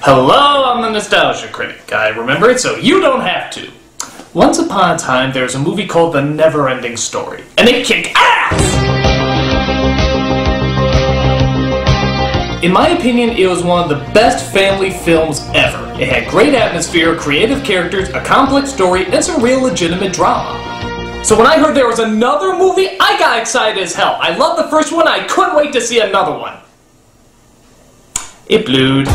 Hello, I'm the nostalgia critic. I remember it so you don't have to. Once upon a time, there was a movie called The Never-Ending Story, and it kicked ass! In my opinion, it was one of the best family films ever. It had great atmosphere, creative characters, a complex story, and some real legitimate drama. So when I heard there was another movie, I got excited as hell. I loved the first one, I couldn't wait to see another one. It blewed.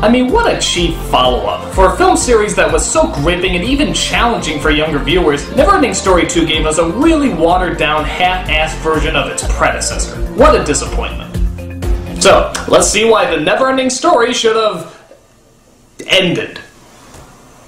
I mean, what a cheap follow-up. For a film series that was so gripping and even challenging for younger viewers, Never-Ending Story 2 gave us a really watered-down, half-assed version of its predecessor. What a disappointment. So, let's see why The Never-Ending Story should have ended.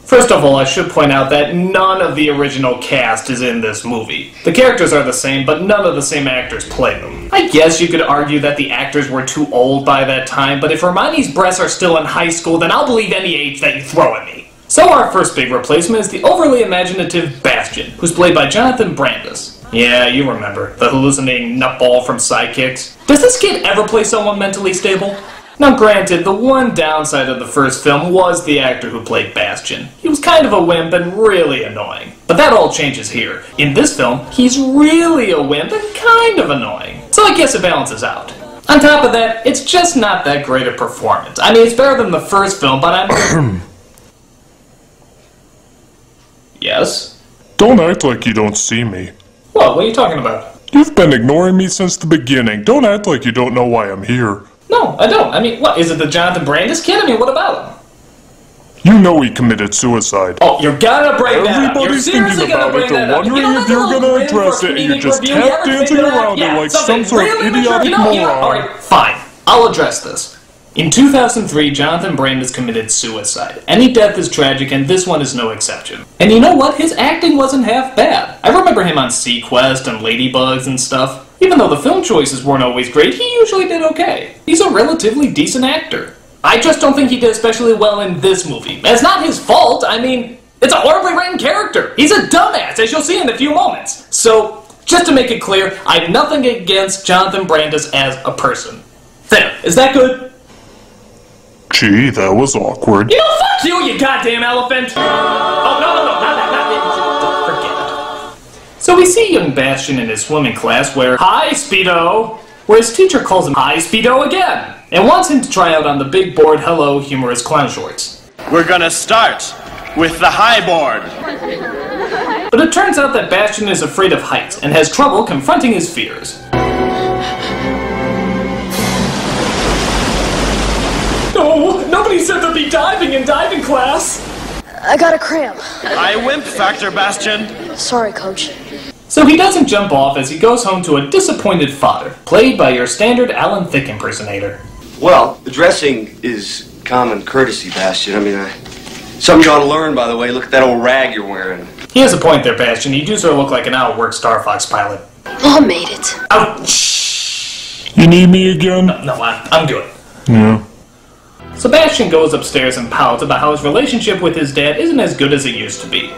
First of all, I should point out that none of the original cast is in this movie. The characters are the same, but none of the same actors play them. I guess you could argue that the actors were too old by that time, but if Hermione's breasts are still in high school, then I'll believe any age that you throw at me. So our first big replacement is the overly imaginative Bastian, who's played by Jonathan Brandis. Yeah, you remember, the hallucinating nutball from Sidekicks. Does this kid ever play someone mentally stable? Now granted, the one downside of the first film was the actor who played Bastian. He was kind of a wimp and really annoying. But that all changes here. In this film, he's really a wimp and kind of annoying. So I guess it balances out. On top of that, it's just not that great a performance. I mean, it's better than the first film, but I'm... Yes? Don't act like you don't see me. What are you talking about? You've been ignoring me since the beginning. Don't act like you don't know why I'm here. No, I don't. I mean, what, is it the Jonathan Brandis kid? I mean, what about him? You know he committed suicide. Oh, you're gonna bring that up. You're Everybody's seriously thinking gonna about it, bring that they're up. wondering if you're gonna address it, and you're just tap dancing around it like some sort of idiotic moron. Alright, fine. I'll address this. In 2003, Jonathan Brandis committed suicide. Any death is tragic, and this one is no exception. And you know what? His acting wasn't half bad. I remember him on Sequest and Ladybugs and stuff. Even though the film choices weren't always great, he usually did okay. He's a relatively decent actor. I just don't think he did especially well in this movie. It's not his fault. I mean, it's a horribly written character. He's a dumbass, as you'll see in a few moments. So, just to make it clear, I have nothing against Jonathan Brandis as a person. There, is that good? Gee, that was awkward. You know, fuck you, you goddamn elephant! Oh, no, not that. So we see young Bastian in his swimming class where, hi, Speedo, where his teacher calls him hi, Speedo again, and wants him to try out on the big board, hello, humorous clown shorts. We're gonna start with the high board. But it turns out that Bastian is afraid of heights and has trouble confronting his fears. No, nobody said there'd be diving in diving class. I got a cramp. High wimp factor, Bastian. Sorry, Coach. So he doesn't jump off as he goes home to a disappointed father, played by your standard Alan Thicke impersonator. Well, addressing is common courtesy, Bastian. I mean, something you ought to learn, by the way. Look at that old rag you're wearing. He has a point there, Bastian. You do sort of look like an out-of-work Star Fox pilot. Mom made it. Ouch! You need me again? No, I'm good. Yeah. Sebastian goes upstairs and pouts about how his relationship with his dad isn't as good as it used to be.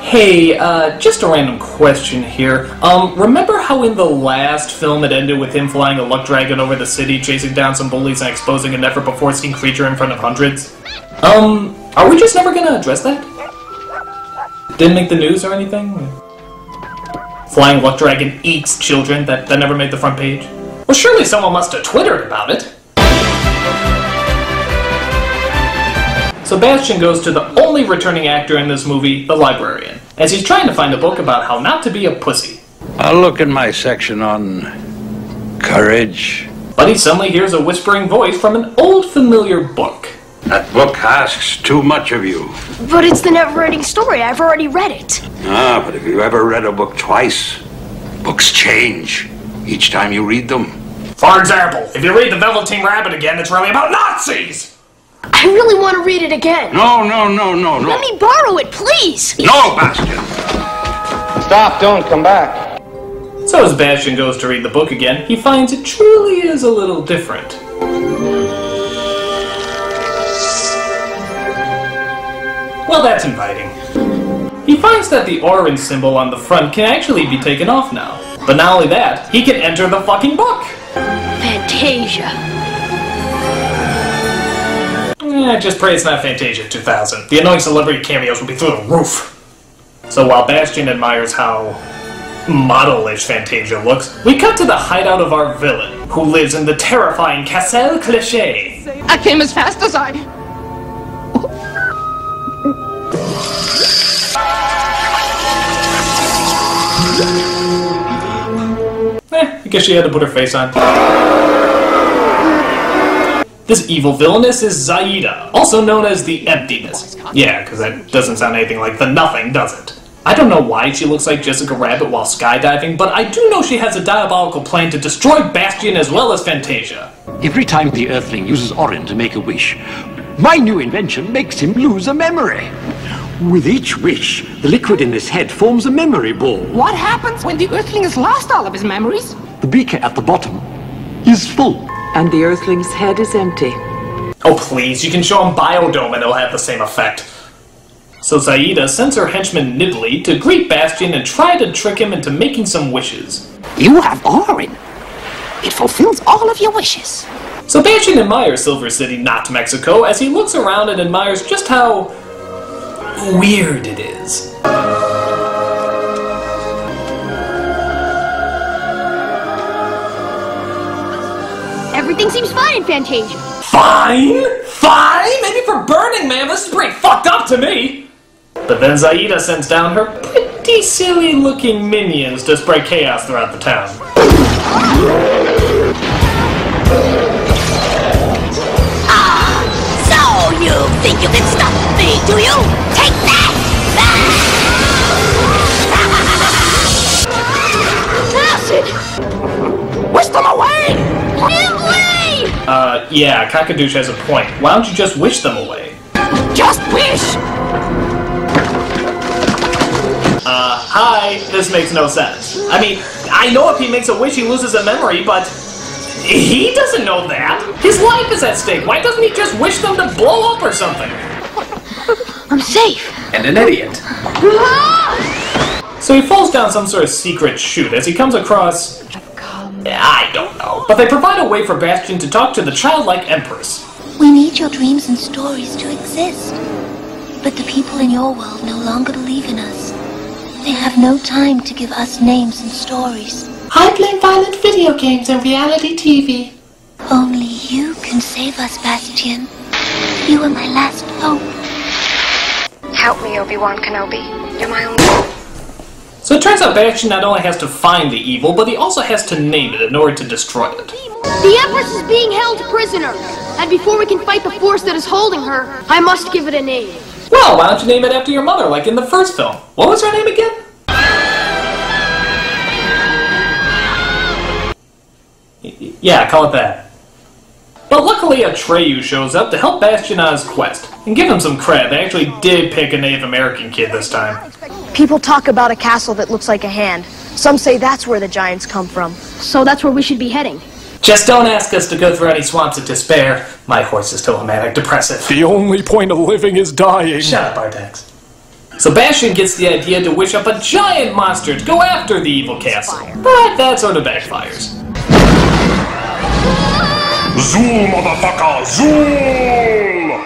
Hey, just a random question here. Remember how in the last film it ended with him flying a luck dragon over the city, chasing down some bullies and exposing a never-before-seen creature in front of hundreds? Are we just never gonna address that? Didn't make the news or anything? Flying luck dragon eats children, that never made the front page? Well, surely someone must have Twittered about it. Sebastian goes to the only returning actor in this movie, the librarian, as he's trying to find a book about how not to be a pussy. I'll look in my section on courage. But he suddenly hears a whispering voice from an old familiar book. That book asks too much of you. But it's the never-ending story. I've already read it. Ah, but if you ever read a book twice, books change each time you read them. For example, if you read The Velveteen Rabbit again, it's really about Nazis! I really want to read it again. No. Let me borrow it, please. No, Bastian. Stop, don't come back. So as Bastian goes to read the book again, he finds it truly is a little different. Well, that's inviting. He finds that the orange symbol on the front can actually be taken off now. But not only that, he can enter the fucking book! Fantasia. Just pray it's not Fantasia 2000. The annoying celebrity cameos will be through the roof. So while Bastian admires how model-ish Fantasia looks, we cut to the hideout of our villain, who lives in the terrifying Castle Cliché. I came as fast as I... I guess she had to put her face on. This evil villainess is Zaida, also known as the Emptiness. Yeah, because that doesn't sound anything like the Nothing, does it? I don't know why she looks like Jessica Rabbit while skydiving, but I do know she has a diabolical plan to destroy Bastian as well as Fantasia. Every time the Earthling uses Orin to make a wish, my new invention makes him lose a memory. With each wish, the liquid in his head forms a memory ball. What happens when the Earthling has lost all of his memories? The beaker at the bottom is full. And the Earthling's head is empty. Oh please, you can show him Biodome and it'll have the same effect. So Zaida sends her henchman Nibley to greet Bastian and try to trick him into making some wishes. You have Orin. It fulfills all of your wishes. So Bastian admires Silver City, not Mexico, as he looks around and admires just how weird it is. Everything seems fine in Fantasia. Fine? Fine? Maybe for Burning Man, this is pretty fucked up to me! But then Zaida sends down her pretty silly-looking minions to spread chaos throughout the town. So you think you can stop me, do you? Take that! Acid! Whisk them away! Yeah, Cockadoosh has a point. Why don't you just wish them away? Just wish! Hi, this makes no sense. I mean, I know if he makes a wish he loses a memory, but he doesn't know that. His life is at stake. Why doesn't he just wish them to blow up or something? I'm safe. And an idiot. So he falls down some sort of secret chute as he comes across... I don't know. But they provide a way for Bastian to talk to the childlike Empress. We need your dreams and stories to exist. But the people in your world no longer believe in us. They have no time to give us names and stories. I play violent video games and reality TV. Only you can save us, Bastian. You are my last hope. Help me, Obi-Wan Kenobi. You're my only hope. So it turns out Bastian not only has to find the evil, but he also has to name it in order to destroy it. The Empress is being held prisoner, and before we can fight the force that is holding her, I must give it a name. Well, why don't you name it after your mother, like in the first film? What was her name again? Yeah, call it that. But luckily Atreyu shows up to help Bastian on his quest. And give him some credit, they actually did pick a Native American kid this time. People talk about a castle that looks like a hand. Some say that's where the giants come from. So that's where we should be heading. Just don't ask us to go through any swamps of despair. My horse is still a manic depressive. The only point of living is dying. Shut up, Artax. So Bastian gets the idea to wish up a giant monster to go after the evil castle. But that sort of backfires. Zool, motherfucker! Zool!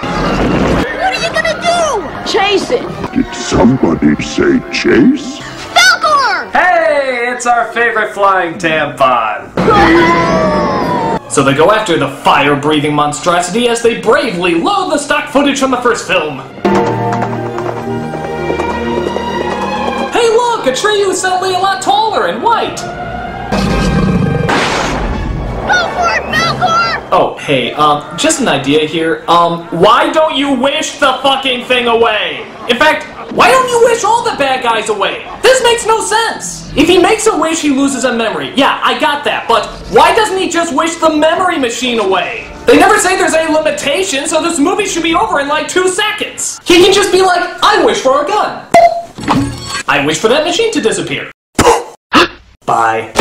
What are you gonna do? Chase it! Did somebody say chase? Falcor! Hey, it's our favorite flying tampon. So they go after the fire-breathing monstrosity as they bravely load the stock footage from the first film. Hey look, Atreyu is suddenly a lot taller and white. Go for it, Falcor! Oh, hey, just an idea here. Why don't you wish the fucking thing away? In fact, why don't you wish all the bad guys away? This makes no sense! If he makes a wish, he loses a memory. Yeah, I got that, but why doesn't he just wish the memory machine away? They never say there's any limitation, so this movie should be over in like 2 seconds. He can just be like, I wish for a gun. I wish for that machine to disappear. Bye.